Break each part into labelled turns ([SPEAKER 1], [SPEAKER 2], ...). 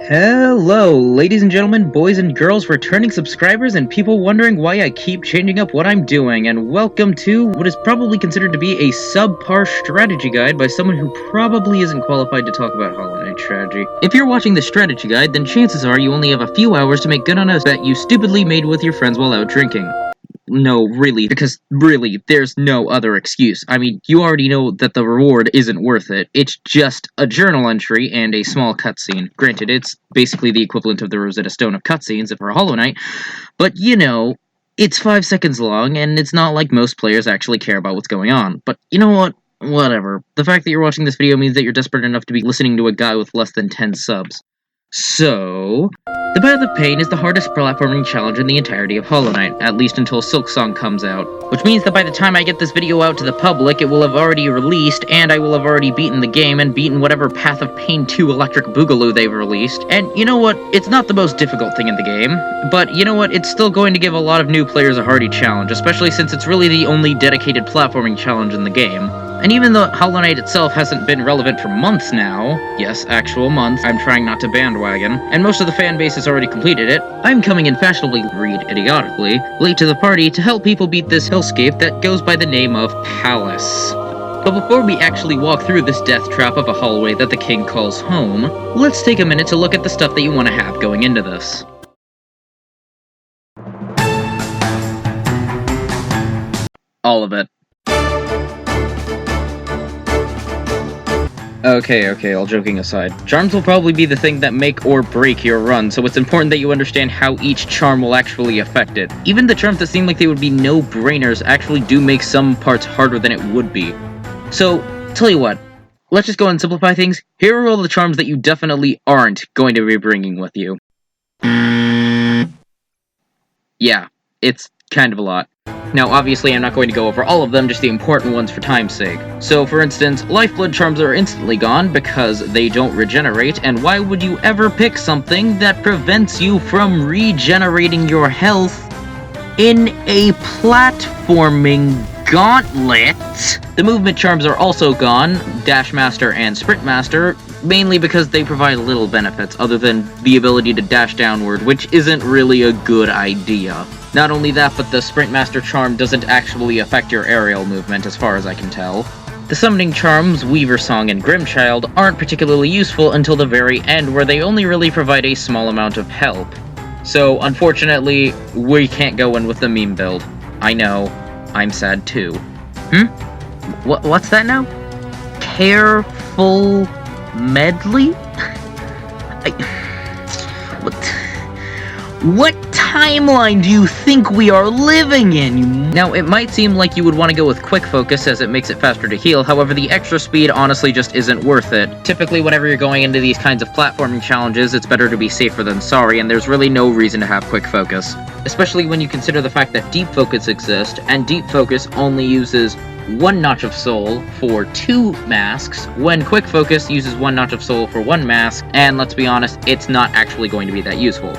[SPEAKER 1] Hello, ladies and gentlemen, boys and girls, returning subscribers, and people wondering why I keep changing up what I'm doing, and welcome to what is probably considered to be a subpar strategy guide by someone who probably isn't qualified to talk about Hollow Knight strategy. If you're watching this strategy guide, then chances are you only have a few hours to make good on a bet you stupidly made with your friends while out drinking. No, really, because really, there's no other excuse. I mean, you already know that the reward isn't worth it. It's just a journal entry and a small cutscene. Granted, it's basically the equivalent of the Rosetta Stone of cutscenes for Hollow Knight, but you know, it's 5 seconds long, and it's not like most players actually care about what's going on. But you know what? Whatever. The fact that you're watching this video means that you're desperate enough to be listening to a guy with less than 10 subs. So, the Path of Pain is the hardest platforming challenge in the entirety of Hollow Knight, at least until Silksong comes out. Which means that by the time I get this video out to the public, it will have already released, and I will have already beaten the game and beaten whatever Path of Pain 2 Electric Boogaloo they've released. And you know what? It's not the most difficult thing in the game, but you know what? It's still going to give a lot of new players a hardy challenge, especially since it's really the only dedicated platforming challenge in the game. And even though Hollow Knight itself hasn't been relevant for months now, yes, actual months, I'm trying not to bandwagon, and most of the fan base has already completed it, I'm coming in fashionably, idiotically, late to the party to help people beat this hellscape that goes by the name of Palace. But before we actually walk through this death trap of a hallway that the king calls home, let's take a minute to look at the stuff that you want to have going into this. All of it. Okay, all joking aside. Charms will probably be the thing that make or break your run, so it's important that you understand how each charm will actually affect it. Even the charms that seem like they would be no-brainers actually do make some parts harder than it would be. So, tell you what, let's just go and simplify things. Here are all the charms that you definitely aren't going to be bringing with you. Yeah, it's kind of a lot. Now, obviously, I'm not going to go over all of them, just the important ones for time's sake. So, for instance, Lifeblood charms are instantly gone because they don't regenerate, and why would you ever pick something that prevents you from regenerating your health in a platforming gauntlet? The movement charms are also gone, Dash Master and Sprint Master, mainly because they provide little benefits other than the ability to dash downward, which isn't really a good idea. Not only that, but the Sprint Master charm doesn't actually affect your aerial movement as far as I can tell. The summoning charms, Weaver Song and Grimchild, aren't particularly useful until the very end, where they only really provide a small amount of help. So, unfortunately, we can't go in with the meme build. I know, I'm sad too. What's that now? Careful medley? What timeline do you think we are living in? Now, it might seem like you would want to go with Quick Focus as it makes it faster to heal, however the extra speed honestly just isn't worth it. Typically, whenever you're going into these kinds of platforming challenges, it's better to be safer than sorry, and there's really no reason to have Quick Focus. Especially when you consider the fact that Deep Focus exists, and Deep Focus only uses 1 notch of soul for 2 masks, when Quick Focus uses 1 notch of soul for 1 mask, and let's be honest, it's not actually going to be that useful.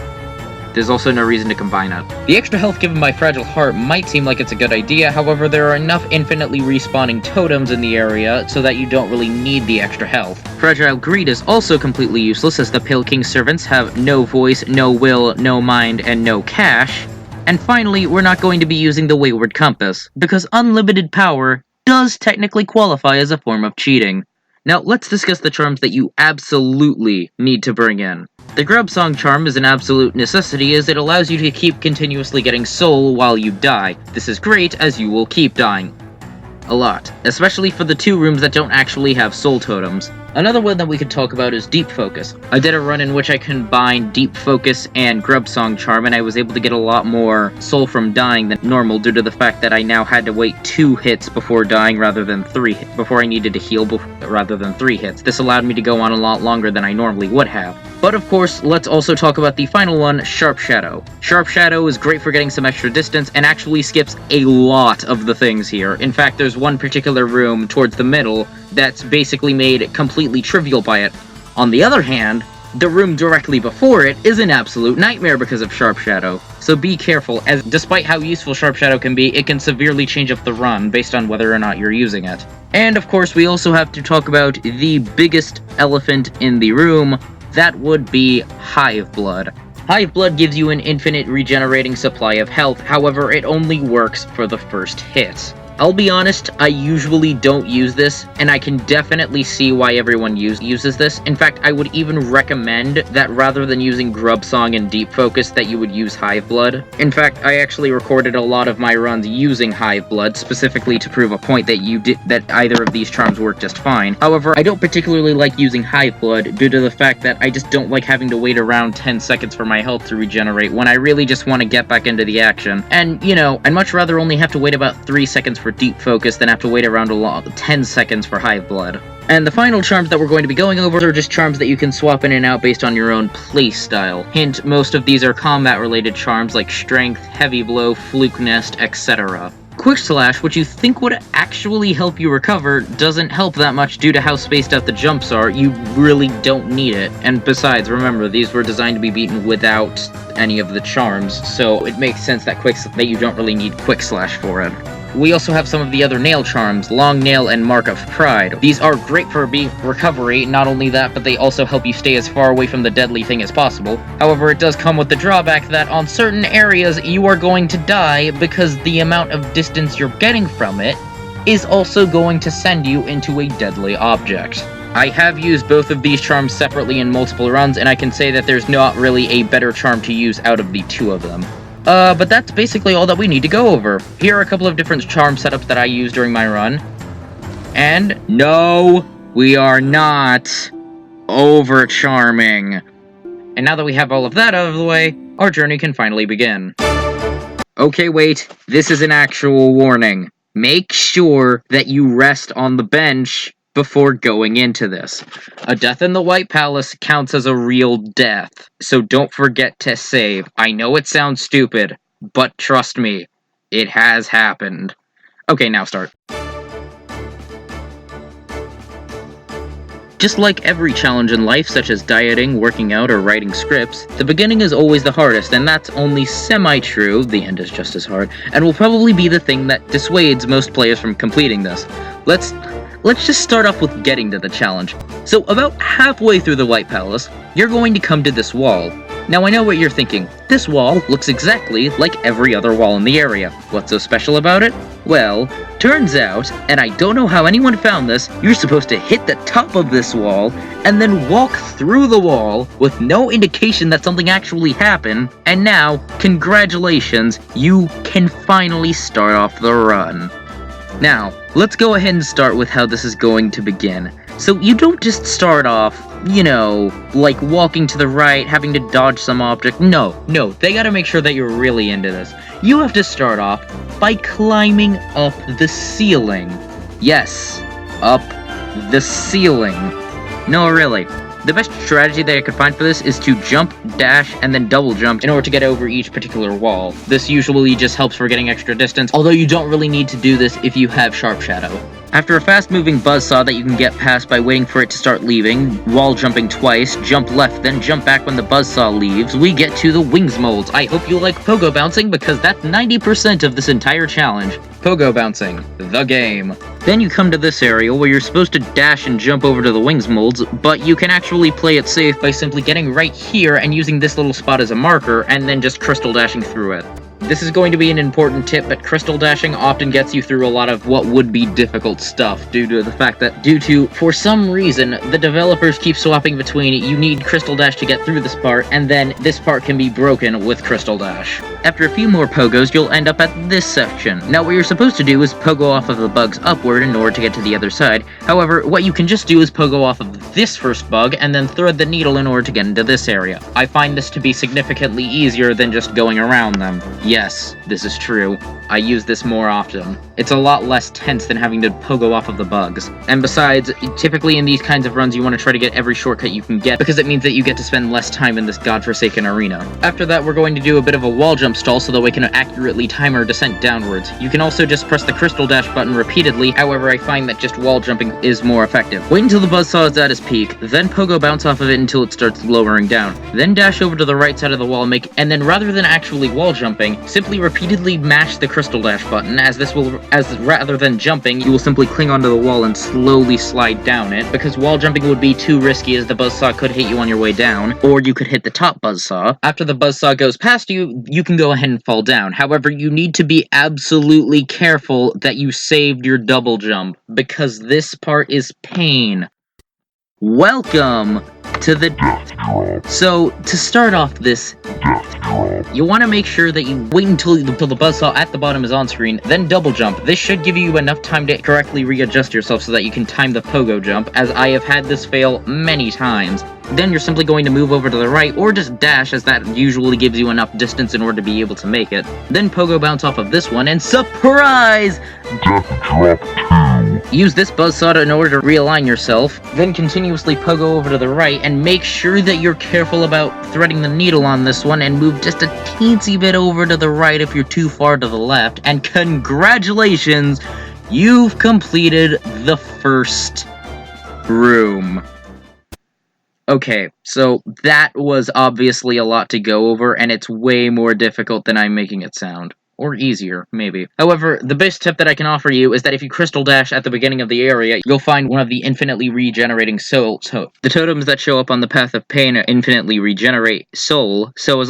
[SPEAKER 1] There's also no reason to combine it. The extra health given by Fragile Heart might seem like it's a good idea, however there are enough infinitely respawning totems in the area so that you don't really need the extra health. Fragile Greed is also completely useless as the Pale King's servants have no voice, no will, no mind, and no cash. And finally, we're not going to be using the Wayward Compass, because unlimited power does technically qualify as a form of cheating. Now, let's discuss the charms that you absolutely need to bring in. The Grub Song charm is an absolute necessity as it allows you to keep continuously getting soul while you die. This is great as you will keep dying. A lot. Especially for the 2 rooms that don't actually have soul totems. Another one that we could talk about is Deep Focus. I did a run in which I combined Deep Focus and Grub Song charm, and I was able to get a lot more soul from dying than normal due to the fact that I now had to wait 2 hits before dying rather than 3 before I needed to heal rather than 3 hits. This allowed me to go on a lot longer than I normally would have. But of course, let's also talk about the final one, Sharp Shadow. Sharp Shadow is great for getting some extra distance and actually skips a lot of the things here. In fact, there's one particular room towards the middle that's basically made completely trivial by it. On the other hand, the room directly before it is an absolute nightmare because of Sharp Shadow. So be careful, as despite how useful Sharp Shadow can be, it can severely change up the run based on whether or not you're using it. And of course, we also have to talk about the biggest elephant in the room, that would be Hive Blood. Hive Blood gives you an infinite regenerating supply of health, however, it only works for the first hit. I'll be honest, I usually don't use this, and I can definitely see why everyone uses this. In fact, I would even recommend that rather than using Grub Song and Deep Focus, that you would use Hive Blood. In fact, I actually recorded a lot of my runs using Hive Blood, specifically to prove a point that either of these charms work just fine. However, I don't particularly like using Hive Blood due to the fact that I just don't like having to wait around 10 seconds for my health to regenerate when I really just want to get back into the action. And, you know, I'd much rather only have to wait about 3 seconds for Deep Focus than have to wait around 10 seconds for Hive Blood. And the final charms that we're going to be going over are just charms that you can swap in and out based on your own playstyle. Hint, most of these are combat-related charms like Strength, Heavy Blow, Fluke Nest, etc. Quick Slash, which you think would actually help you recover, doesn't help that much due to how spaced out the jumps are. You really don't need it. And besides, remember, these were designed to be beaten without any of the charms, so it makes sense that you don't really need Quick Slash for it. We also have some of the other nail charms, Long Nail and Mark of Pride. These are great for recovery, not only that, but they also help you stay as far away from the deadly thing as possible. However, it does come with the drawback that on certain areas you are going to die because the amount of distance you're getting from it is also going to send you into a deadly object. I have used both of these charms separately in multiple runs, and I can say that there's not really a better charm to use out of the two of them. But that's basically all that we need to go over. Here are a couple of different charm setups that I use during my run. And no, we are not over-charming. And now that we have all of that out of the way, our journey can finally begin. Okay, wait, this is an actual warning. Make sure that you rest on the bench before going into this. A death in the White Palace counts as a real death, so don't forget to save. I know it sounds stupid, but trust me, it has happened. Okay, now start. Just like every challenge in life, such as dieting, working out, or writing scripts, the beginning is always the hardest, and that's only semi-true, the end is just as hard, and will probably be the thing that dissuades most players from completing this. Let's just start off with getting to the challenge. So, about halfway through the White Palace, you're going to come to this wall. Now, I know what you're thinking. This wall looks exactly like every other wall in the area. What's so special about it? Well, turns out, and I don't know how anyone found this, you're supposed to hit the top of this wall, and then walk through the wall with no indication that something actually happened, and now, congratulations, you can finally start off the run. Now, let's go ahead and start with how this is going to begin. So you don't just start off, you know, like walking to the right, having to dodge some object. No, they gotta make sure that you're really into this. You have to start off by climbing up the ceiling. Yes, up the ceiling. No, really. The best strategy that I could find for this is to jump, dash, and then double jump in order to get over each particular wall. This usually just helps for getting extra distance, although you don't really need to do this if you have Sharp Shadow. After a fast-moving buzzsaw that you can get past by waiting for it to start leaving, wall jumping twice, jump left, then jump back when the buzzsaw leaves, we get to the wings molds. I hope you like pogo bouncing because that's 90% of this entire challenge. Pogo bouncing, the game. Then you come to this area where you're supposed to dash and jump over to the wings molds, but you can actually play it safe by simply getting right here and using this little spot as a marker, and then just crystal dashing through it. This is going to be an important tip, but crystal dashing often gets you through a lot of what would be difficult stuff due to the fact that for some reason, the developers keep swapping between you need crystal dash to get through this part, and then this part can be broken with crystal dash. After a few more pogos, you'll end up at this section. Now what you're supposed to do is pogo off of the bugs upward in order to get to the other side. However, what you can just do is pogo off of this first bug and then thread the needle in order to get into this area. I find this to be significantly easier than just going around them. Yes, this is true. I use this more often. It's a lot less tense than having to pogo off of the bugs. And besides, typically in these kinds of runs you want to try to get every shortcut you can get because it means that you get to spend less time in this godforsaken arena. After that, we're going to do a bit of a wall jump stall so that we can accurately time our descent downwards. You can also just press the crystal dash button repeatedly, however I find that just wall jumping is more effective. Wait until the buzzsaw is at its peak, then pogo bounce off of it until it starts lowering down. Then dash over to the right side of the wall and then rather than actually wall jumping, simply repeatedly mash the crystal dash button, as rather than jumping, you will simply cling onto the wall and slowly slide down it, because wall jumping would be too risky as the buzzsaw could hit you on your way down, or you could hit the top buzzsaw. After the buzzsaw goes past you, you can go ahead and fall down. However, you need to be absolutely careful that you saved your double jump, because this part is pain. Welcome to the death drop. So, to start off this death drop, you want to make sure that you wait until the buzzsaw at the bottom is on screen, then double jump. This should give you enough time to correctly readjust yourself so that you can time the pogo jump, as I have had this fail many times. Then you're simply going to move over to the right, or just dash, as that usually gives you enough distance in order to be able to make it. Then pogo bounce off of this one, and surprise! Death drop 2. Use this buzzsaw in order to realign yourself, then continuously pogo over to the right, and make sure that you're careful about threading the needle on this one, and move just a teensy bit over to the right if you're too far to the left, and congratulations! You've completed the first room. Okay, so that was obviously a lot to go over, and it's way more difficult than I'm making it sound. Or easier, maybe. However, the best tip that I can offer you is that if you crystal dash at the beginning of the area, you'll find one of the infinitely regenerating soul. The totems that show up on the path of pain infinitely regenerate soul, so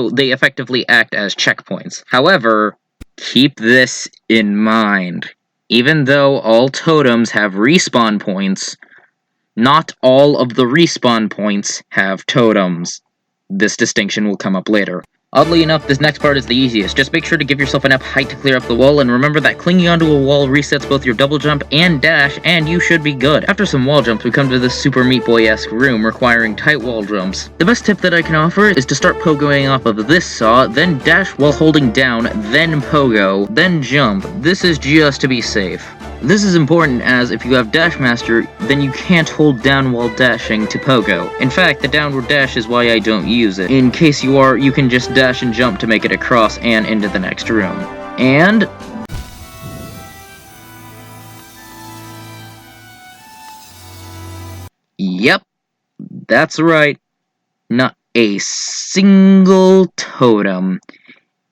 [SPEAKER 1] they effectively act as checkpoints. However, keep this in mind. Even though all totems have respawn points, not all of the respawn points have totems. This distinction will come up later. Oddly enough, this next part is the easiest. Just make sure to give yourself enough height to clear up the wall, and remember that clinging onto a wall resets both your double jump and dash, and you should be good. After some wall jumps, we come to this Super Meat Boy-esque room requiring tight wall jumps. The best tip that I can offer is to start pogoing off of this saw, then dash while holding down, then pogo, then jump. This is just to be safe. This is important as if you have Dash Master, then you can't hold down while dashing to pogo. In fact, the downward dash is why I don't use it. In case you are, you can just dash and jump to make it across and into the next room. And... yep, that's right. Not a single totem.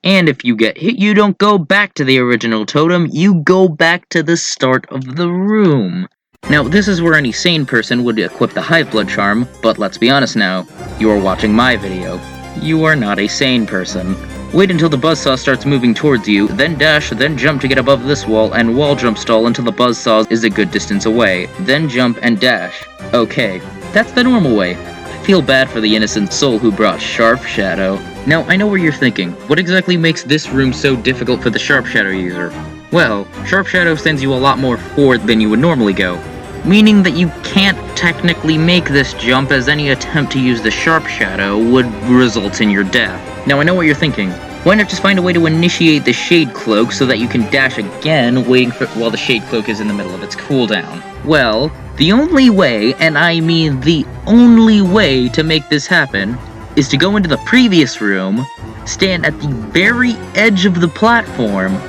[SPEAKER 1] And if you get hit, you don't go back to the original totem, you go back to the start of the room. Now, this is where any sane person would equip the Hive Blood charm, but let's be honest now, you are watching my video. You are not a sane person. Wait until the buzzsaw starts moving towards you, then dash, then jump to get above this wall, and wall jump stall until the buzzsaw is a good distance away. Then jump and dash. Okay, that's the normal way. I feel bad for the innocent soul who brought Sharp Shadow. Now, I know what you're thinking. What exactly makes this room so difficult for the Sharp Shadow user? Well, Sharp Shadow sends you a lot more forward than you would normally go, meaning that you can't technically make this jump, as any attempt to use the Sharp Shadow would result in your death. Now, I know what you're thinking. Why not just find a way to initiate the Shade Cloak so that you can dash again, while the Shade Cloak is in the middle of its cooldown? Well, the only way, and I mean the only way to make this happen, is to go into the previous room, stand at the very edge of the platform,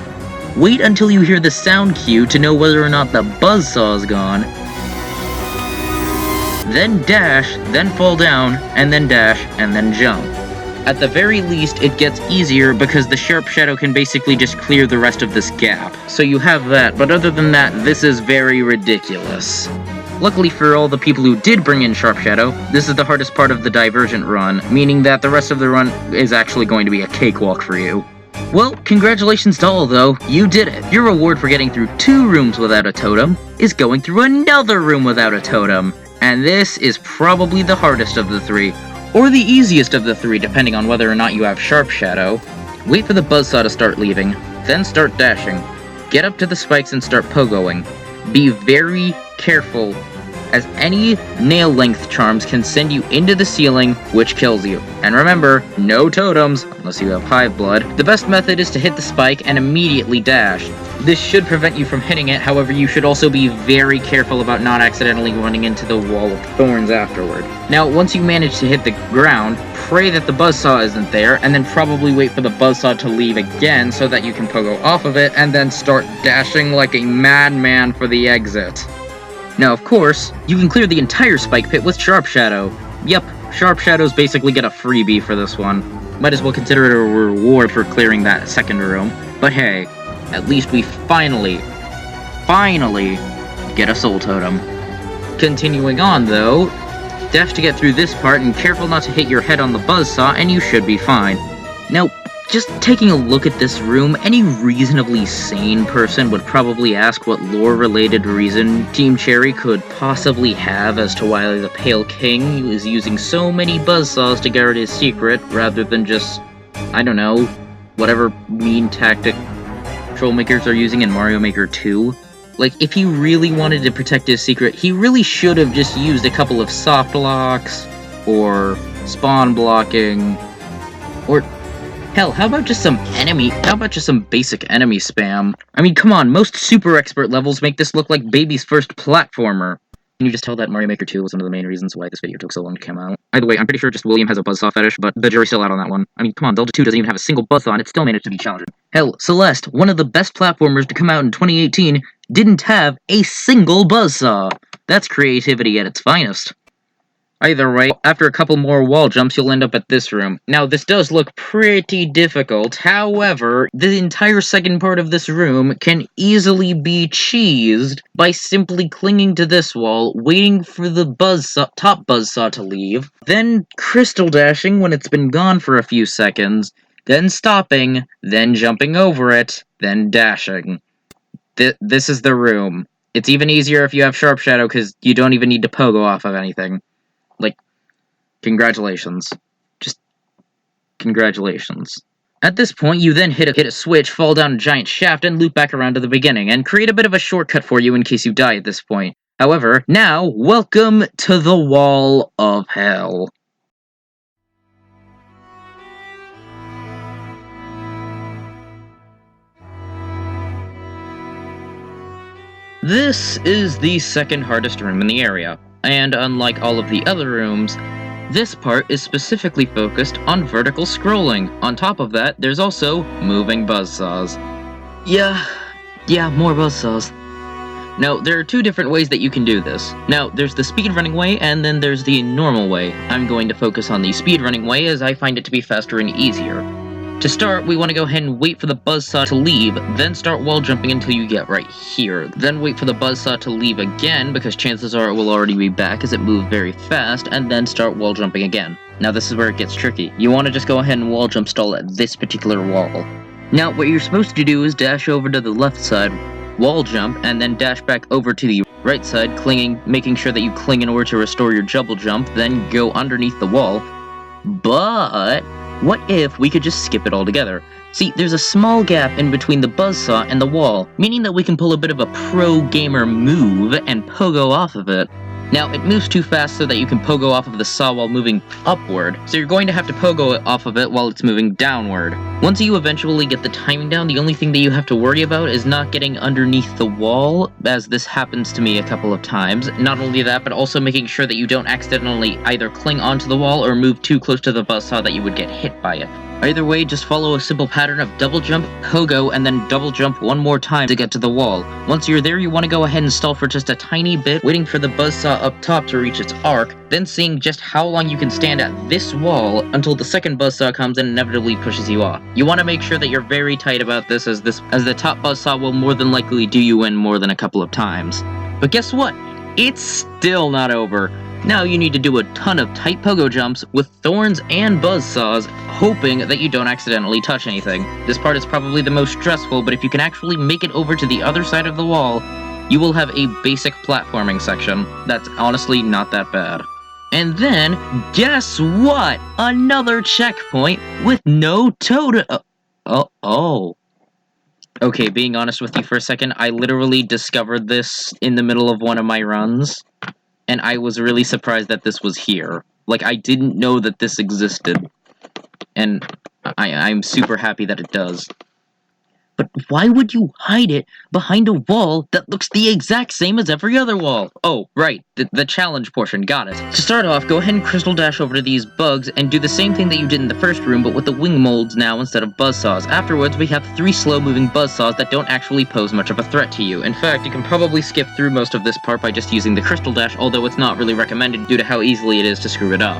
[SPEAKER 1] wait until you hear the sound cue to know whether or not the buzzsaw is gone, then dash, then fall down, and then dash, and then jump. At the very least, it gets easier because the Sharp Shadow can basically just clear the rest of this gap. So you have that, but other than that, this is very ridiculous. Luckily for all the people who did bring in Sharp Shadow, this is the hardest part of the Divergent run, meaning that the rest of the run is actually going to be a cakewalk for you. Well, congratulations to all, though. You did it. Your reward for getting through 2 rooms without a totem is going through another room without a totem. And this is probably the hardest of the 3, or the easiest of the 3, depending on whether or not you have Sharp Shadow. Wait for the buzzsaw to start leaving, then start dashing. Get up to the spikes and start pogoing. Be very careful, as any nail length charms can send you into the ceiling, which kills you. And remember, no totems, unless you have Hive Blood. The best method is to hit the spike and immediately dash. This should prevent you from hitting it, however you should also be very careful about not accidentally running into the wall of thorns afterward. Now, once you manage to hit the ground, pray that the buzzsaw isn't there, and then probably wait for the buzzsaw to leave again so that you can pogo off of it, and then start dashing like a madman for the exit. Now, of course, you can clear the entire spike pit with Sharp Shadow. Yep, Sharp Shadows basically get a freebie for this one. Might as well consider it a reward for clearing that second room. But hey, at least we finally get a soul totem. Continuing on though, dash to get through this part and careful not to hit your head on the buzzsaw and you should be fine. Now, just taking a look at this room, any reasonably sane person would probably ask what lore-related reason Team Cherry could possibly have as to why the Pale King is using so many buzzsaws to guard his secret, rather than just, I don't know, whatever mean tactic trollmakers are using in Mario Maker 2. Like, if he really wanted to protect his secret, he really should have just used a couple of soft blocks, or spawn blocking, or hell, how about just some basic enemy spam? I mean, come on, most super expert levels make this look like baby's first platformer. Can you just tell that Mario Maker 2 was one of the main reasons why this video took so long to come out? Either way, I'm pretty sure just William has a buzzsaw fetish, but the jury's still out on that one. I mean, come on, Delta 2 doesn't even have a single buzzsaw and it still managed to be challenging. Hell, Celeste, one of the best platformers to come out in 2018, didn't have a single buzzsaw. That's creativity at its finest. Either way, after a couple more wall jumps, you'll end up at this room. Now, this does look pretty difficult, however, the entire second part of this room can easily be cheesed by simply clinging to this wall, waiting for the top buzzsaw to leave, then crystal dashing when it's been gone for a few seconds, then stopping, then jumping over it, then dashing. This is the room. It's even easier if you have Sharp Shadow, because you don't even need to pogo off of anything. Like, congratulations. Just, congratulations. At this point, you then hit a switch, fall down a giant shaft, and loop back around to the beginning, and create a bit of a shortcut for you in case you die at this point. However, now, welcome to the Wall of Hell. This is the second hardest room in the area. And unlike all of the other rooms, this part is specifically focused on vertical scrolling. On top of that, there's also moving buzzsaws. Yeah, more buzzsaws. Now, there are two different ways that you can do this. Now, there's the speedrunning way, and then there's the normal way. I'm going to focus on the speedrunning way as I find it to be faster and easier. To start, we want to go ahead and wait for the buzzsaw to leave, then start wall jumping until you get right here. Then wait for the buzzsaw to leave again, because chances are it will already be back as it moved very fast, and then start wall jumping again. Now this is where it gets tricky. You want to just go ahead and wall jump stall at this particular wall. Now what you're supposed to do is dash over to the left side, wall jump, and then dash back over to the right side, making sure that you cling in order to restore your double jump, then go underneath the wall. But what if we could just skip it altogether? See, there's a small gap in between the buzzsaw and the wall, meaning that we can pull a bit of a pro gamer move and pogo off of it. Now, it moves too fast so that you can pogo off of the saw while moving upward, so you're going to have to pogo off of it while it's moving downward. Once you eventually get the timing down, the only thing that you have to worry about is not getting underneath the wall, as this happens to me a couple of times. Not only that, but also making sure that you don't accidentally either cling onto the wall or move too close to the buzzsaw that you would get hit by it. Either way, just follow a simple pattern of double jump, pogo, and then double jump one more time to get to the wall. Once you're there, you want to go ahead and stall for just a tiny bit, waiting for the buzzsaw up top to reach its arc, then seeing just how long you can stand at this wall until the second buzzsaw comes and inevitably pushes you off. You want to make sure that you're very tight about this, as the top buzzsaw will more than likely do you in more than a couple of times. But guess what? It's still not over. Now you need to do a ton of tight pogo jumps with thorns and buzzsaws, hoping that you don't accidentally touch anything. This part is probably the most stressful, but if you can actually make it over to the other side of the wall, you will have a basic platforming section. That's honestly not that bad. And then, guess what? Another checkpoint with no totem. Oh. Okay, being honest with you for a second, I literally discovered this in the middle of one of my runs. And I was really surprised that this was here. Like, I didn't know that this existed. And I'm super happy that it does. But why would you hide it behind a wall that looks the exact same as every other wall? Oh, right, the challenge portion, got it. To start off, go ahead and crystal dash over to these bugs and do the same thing that you did in the first room, but with the wing molds now instead of buzzsaws. Afterwards, we have 3 slow-moving buzzsaws that don't actually pose much of a threat to you. In fact, you can probably skip through most of this part by just using the crystal dash, although it's not really recommended due to how easily it is to screw it up.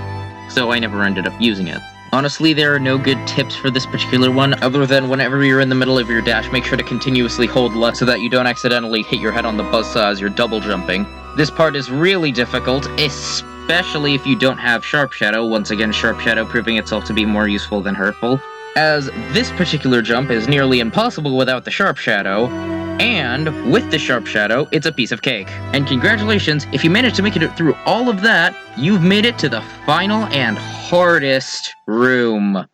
[SPEAKER 1] So I never ended up using it. Honestly, there are no good tips for this particular one, other than whenever you're in the middle of your dash, make sure to continuously hold left so that you don't accidentally hit your head on the buzzsaw as you're double jumping. This part is really difficult, especially if you don't have Sharp Shadow, once again Sharp Shadow proving itself to be more useful than hurtful, as this particular jump is nearly impossible without the Sharp Shadow, and with the Sharp Shadow, it's a piece of cake. And congratulations, if you managed to make it through all of that, you've made it to the final and hardest room.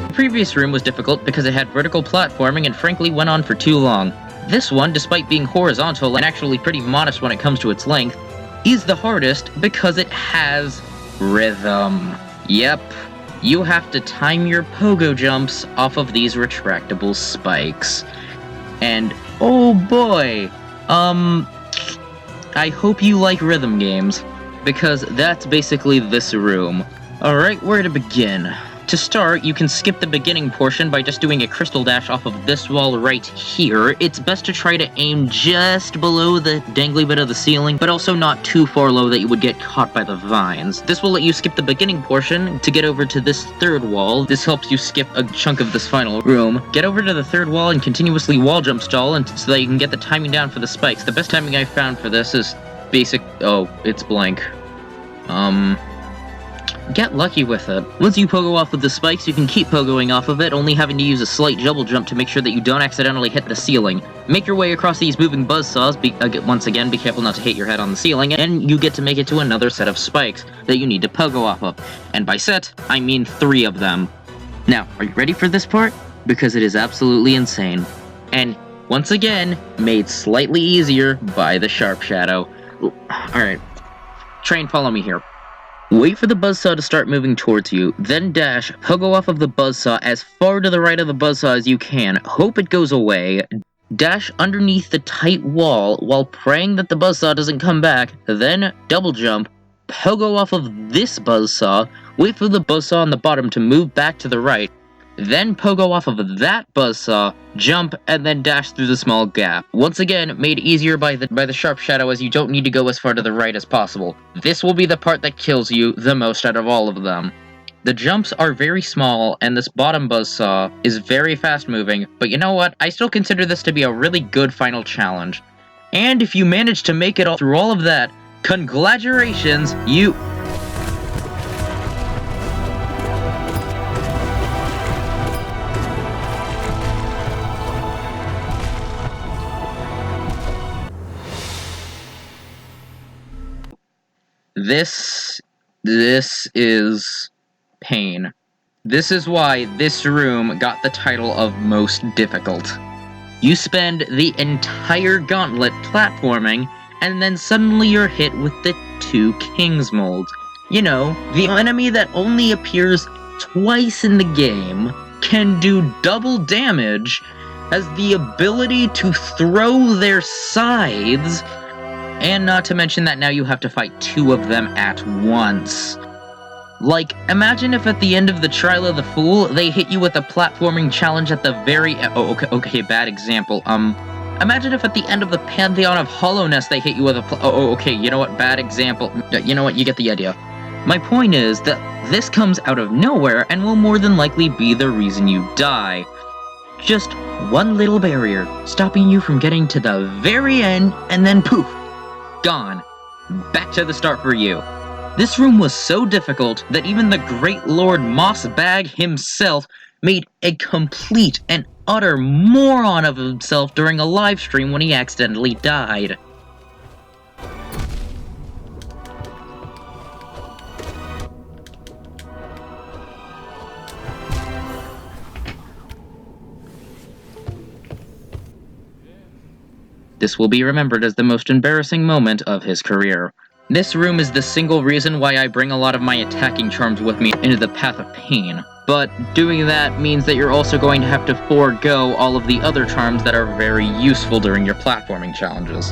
[SPEAKER 1] The previous room was difficult because it had vertical platforming and frankly went on for too long. This one, despite being horizontal and actually pretty modest when it comes to its length, is the hardest because it has rhythm. Yep. You have to time your pogo jumps off of these retractable spikes. And, oh boy, I hope you like rhythm games, because that's basically this room. Alright, where to begin? To start, you can skip the beginning portion by just doing a crystal dash off of this wall right here. It's best to try to aim just below the dangly bit of the ceiling, but also not too far low that you would get caught by the vines. This will let you skip the beginning portion to get over to this third wall. This helps you skip a chunk of this final room. Get over to the third wall and continuously wall jump stall so that you can get the timing down for the spikes. The best timing I've found for this is basic... oh, it's blank. Get lucky with it. Once you pogo off with the spikes, you can keep pogoing off of it, only having to use a slight double jump to make sure that you don't accidentally hit the ceiling. Make your way across these moving buzzsaws, once again, be careful not to hit your head on the ceiling, and you get to make it to another set of spikes that you need to pogo off of. And by set, I mean 3 of them. Now, are you ready for this part? Because it is absolutely insane. And, once again, made slightly easier by the Sharp Shadow. Alright, try and follow me here. Wait for the buzzsaw to start moving towards you, then dash, pogo off of the buzzsaw as far to the right of the buzzsaw as you can, hope it goes away, dash underneath the tight wall while praying that the buzzsaw doesn't come back, then double jump, pogo off of this buzzsaw, wait for the buzzsaw on the bottom to move back to the right, then pogo off of that buzzsaw, jump, and then dash through the small gap. Once again, made easier by the Sharp Shadow as you don't need to go as far to the right as possible. This will be the part that kills you the most out of all of them. The jumps are very small, and this bottom buzzsaw is very fast moving, but you know what? I still consider this to be a really good final challenge. And if you manage to make it all through all of that, congratulations, you... This is pain. This is why this room got the title of most difficult. You spend the entire gauntlet platforming, and then suddenly you're hit with the 2 Kings molds. You know, the enemy that only appears twice in the game can do double damage, has the ability to throw their scythes, and not to mention that now you have to fight 2 of them at once. Like, imagine if at the end of the Trial of the Fool, they hit you with a platforming challenge at the very... oh, okay, bad example. Imagine if at the end of the Pantheon of Hollowness, they hit you with a... okay, you know what, bad example. You know what, you get the idea. My point is that this comes out of nowhere and will more than likely be the reason you die. Just one little barrier, stopping you from getting to the very end, and then poof! Gone. Back to the start for you. This room was so difficult that even the great Lord Mossbag himself made a complete and utter moron of himself during a live stream when he accidentally died. This will be remembered as the most embarrassing moment of his career. This room is the single reason why I bring a lot of my attacking charms with me into the path of pain. But doing that means that you're also going to have to forego all of the other charms that are very useful during your platforming challenges.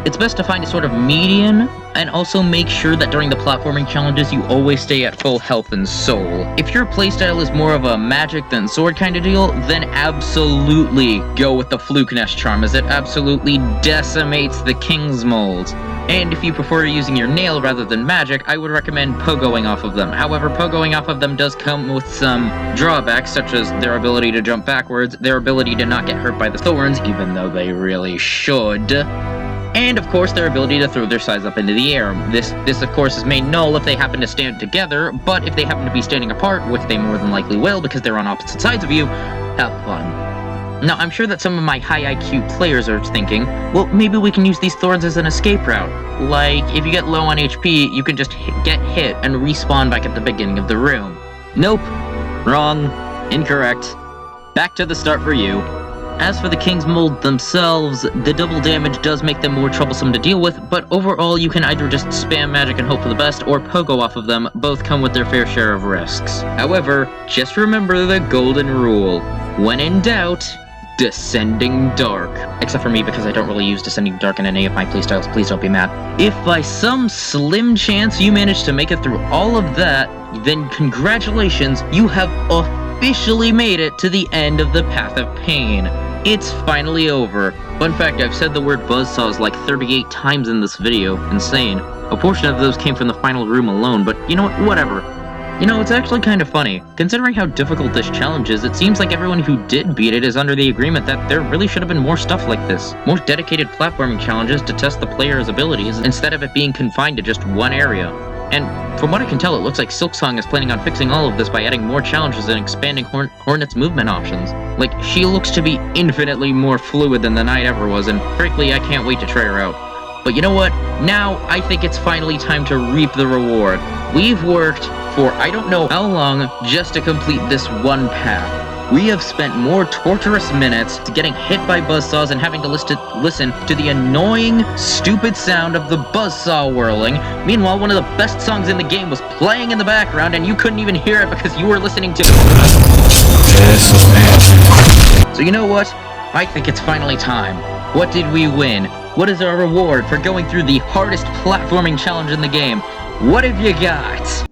[SPEAKER 1] It's best to find a sort of median, and also make sure that during the platforming challenges you always stay at full health and soul. If your playstyle is more of a magic than sword kind of deal, then absolutely go with the Fluke Nest charm, as it absolutely decimates the King's Mold. And if you prefer using your nail rather than magic, I would recommend pogoing off of them. However, pogoing off of them does come with some drawbacks, such as their ability to jump backwards, their ability to not get hurt by the thorns, even though they really should, and of course their ability to throw their sides up into the air. This of course is made null if they happen to stand together, but if they happen to be standing apart, which they more than likely will because they're on opposite sides of you, have fun. Now, I'm sure that some of my high IQ players are thinking, well, maybe we can use these thorns as an escape route. Like, if you get low on HP, you can just get hit and respawn back at the beginning of the room. Nope. Wrong. Incorrect. Back to the start for you. As for the King's Mold themselves, the double damage does make them more troublesome to deal with, but overall you can either just spam magic and hope for the best, or pogo off of them. Both come with their fair share of risks. However, just remember the golden rule. When in doubt, Descending Dark. Except for me, because I don't really use Descending Dark in any of my playstyles, please don't be mad. If by some slim chance you manage to make it through all of that, then congratulations, you have officially made it to the end of the Path of Pain. It's finally over. Fun fact, I've said the word buzzsaws like 38 times in this video. Insane. A portion of those came from the final room alone, but you know what? Whatever. You know, it's actually kind of funny. Considering how difficult this challenge is, it seems like everyone who did beat it is under the agreement that there really should have been more stuff like this. More dedicated platforming challenges to test the player's abilities, instead of it being confined to just one area. And from what I can tell, it looks like Silksong is planning on fixing all of this by adding more challenges and expanding Hornet's movement options. Like, she looks to be infinitely more fluid than the Knight ever was, and frankly, I can't wait to try her out. But you know what? Now, I think it's finally time to reap the reward. We've worked for I don't know how long just to complete this one path. We have spent more torturous minutes to getting hit by buzzsaws and having to listen to the annoying, stupid sound of the buzzsaw whirling. Meanwhile, one of the best songs in the game was playing in the background and you couldn't even hear it because you were listening to... So you know what? I think it's finally time. What did we win? What is our reward for going through the hardest platforming challenge in the game? What have you got?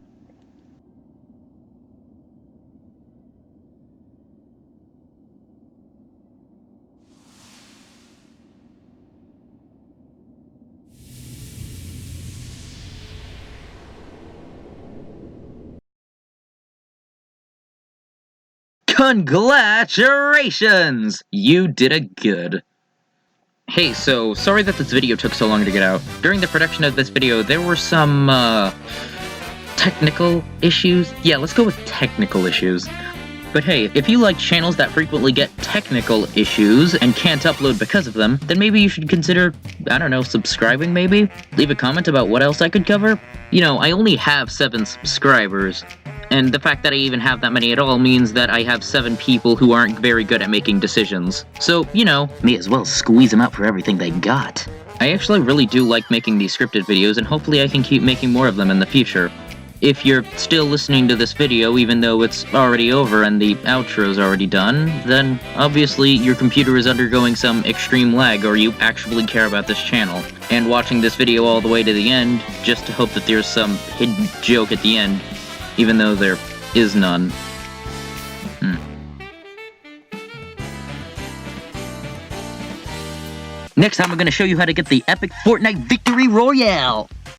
[SPEAKER 1] Congratulations! You did it good. Hey, so, sorry that this video took so long to get out. During the production of this video, there were some, technical issues? Yeah, let's go with technical issues. But hey, if you like channels that frequently get technical issues and can't upload because of them, then maybe you should consider, I don't know, subscribing maybe? Leave a comment about what else I could cover? You know, I only have 7 subscribers. And the fact that I even have that many at all means that I have 7 people who aren't very good at making decisions. So, you know, may as well squeeze them out for everything they got. I actually really do like making these scripted videos, and hopefully I can keep making more of them in the future. If you're still listening to this video even though it's already over and the outro's already done, then obviously your computer is undergoing some extreme lag or you actually care about this channel. And watching this video all the way to the end, just to hope that there's some hidden joke at the end, even though there is none. Next time I'm gonna show you how to get the epic Fortnite Victory Royale!